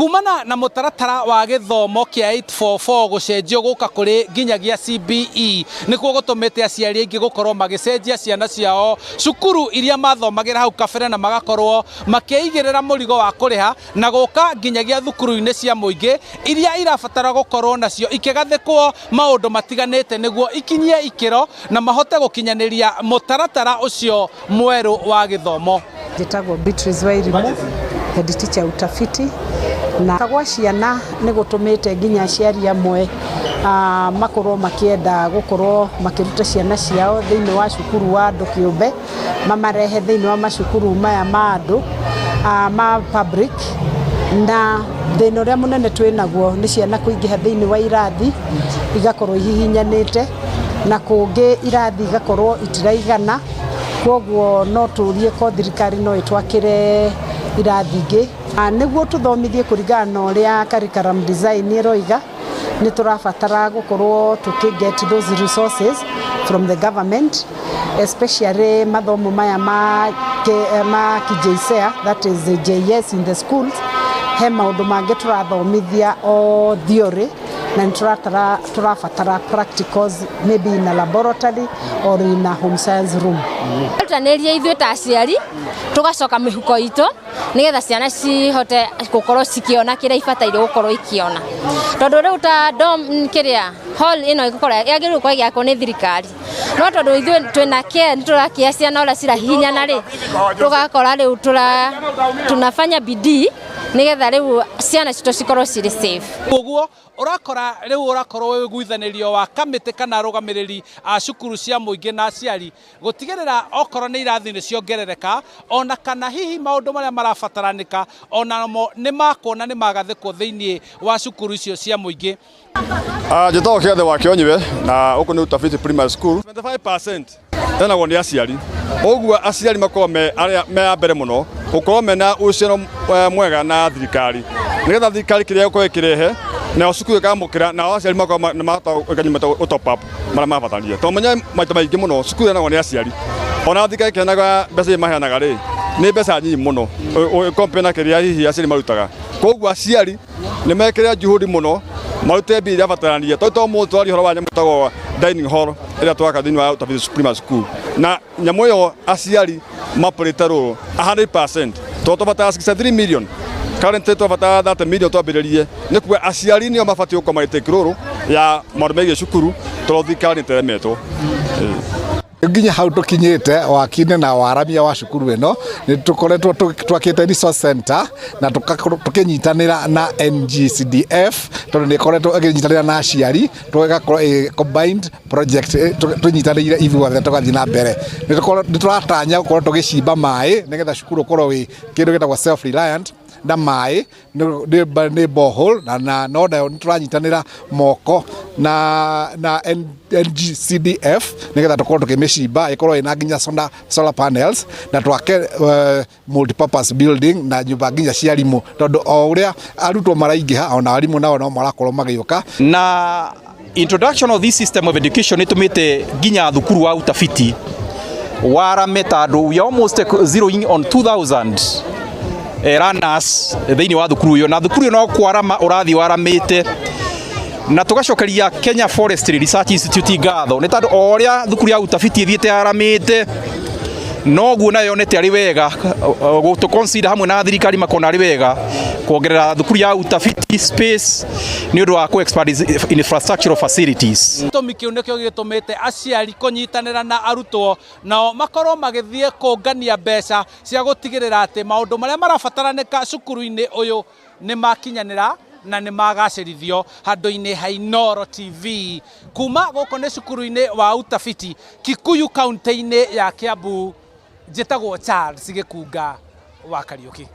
Kumana na mutaratara wa githomo kia 844 gucenjio guka kuri nginyagia CBE nikuo gutumite aciari aingi gukorwo magicenjia ciana ciao cukuru iria mathomagira hau kabere na magakorwo makiigirira murigo wa kuriha na guka nginyagia thukuru-ini cia muingi iria irabatara gukorwo nacio ikigathikwo maundu matiganite niguo ikinyie ikiro na mahote gukinyaniria mutaratara ucio mweru wa githomo. Njitagwo Beatrice Wairimu, head teacher utafiti, na kagwa ciana ni gutumite nginya aciari amwe makorwo makienda gukorwo makiruta ciana ciao thiini wa cukuru wa andu kiumbe mamarehe thiini wa macukuru maya ma andu ma public, na thina uria munene twinaguo ni ciana kuingiha thiini wa irathi igakorwo ihihinyanite na kungi irathi igakorwo itiraigana, koguo no turie ko thirikari no itwakire irathi ingi niguo tuthomithie kuringana na uria curriculum design iroiga. Ni turabatara gukorwo get those resources from the government, especially mathomo maya ma KJSEA, that is the JS in the schools. He maundu mangi turathomithia o theory na turabatara practicals, maybe in a laboratory or in a home science room. Tutaneria ithuĩ ta aciari tugacoka mihuko itu nigetha ciana cihote gukorwo cikiona kiria ibataire gukorwo ikiona, tondu riu ta dom kiria hall ino igukorwo yagirirwo kwa giako ni thirikari, no tondu ithuĩ twina care niturakia ciana ora cirahihinyana ri tugakora riu tunafanya bidii nigetha riu ciana cito cikorwo ciri safe. Koguo urakora riu urakorwo wiguithanirio wa kamiti kana rugamiriri a cukuru cia muingi na aciari gutigirira okorwo ni irathi ni ciongerereka ona kana hihi maundu maria marabataranika ona mo ni makuona ni magathikwo thiini wa cukuru icio cia muingi. Njitagwo Kiathe wa Kionyiwe na uku ni Utafiti Primary School. 25% enagwo ni aciari, uguo aciari makorwo me mbere muno gukorwo mena uciano mwega na thirikari nigetha thirikari kiria gukorwo ikirehe na cukuru ikamukira na aciari makorwo ikanyimata top up mara mabataria to menya maita maingi muno cukuru enagwo ni aciari ona thirikari kenaga mbeca maheanaga ri ni mbeca nyinyi muno compare na kiria hihi aciari marutaga, koguo aciari ni mekira juhudi muno marute bi iria batarania to mu twari horo wa nyamutago dining hall iria twaka thiini wa Utafiti Primary School na nyamu yo aciari mapurite ruru 100% to batara 63 million current to batara 30 million to ambiririe ni kuwa aciari nio mabati uko marite kiruru ya marumege cukuru to thikari teremetwo nginya hau tukinyite wakine na waramia wa cukuru eno ni tukoretwo twakite resource center na tukinyitanira na NGCDF tondu ni koretwo aginyitanira na aciari tugakorwo combined project tunyitanire ithuothe tugathii na mbere ni turatanya gukorwo tugicimba mai nigetha cukuru ukorwo wi kindu gitagwo self reliant na mai ni borehole na no ni turanyitanira moko na NGCDF nigetha tukorwo tukimicimba ikorwo ina nginya solar panels na twake multipurpose building na nyumba nginya cia arimu tondu o uria arutwo maraingiha ona arimu nao no marakorwo magiyuka. Na introduction of this system of education itumite nginya thukuru wa utafiti warame tondu we almost zeroing on 2000 runners thiini wa thukuru yo, na thukuru no kwarama urathi waramite na tugacokeria Kenya Forestry Research Institute ngatho ni tondu oria thukuru ya utafiti ithiite aramite noguo nayo yonete ari wega gutu consider hamwe na thirikari makona ari wega kuongerera thukuru ya utafiti space ni undu wa ku expand infrastructural facilities. Tomiki unekyo gitumite aciari kunyitanira na arutwo nao makorwo magithie kungania mbeca cia gutigirira ati maundu maria marabataranika cukuru-ini uyu ni makinyanira na ni magacirithio. Handu-ini ha Inooro TV kuma guko ni cukuru-ini wa utafiti Kikuyu kaunti-ini ya Kiambu, njitagwo Charles Gikunga wa Kariuki.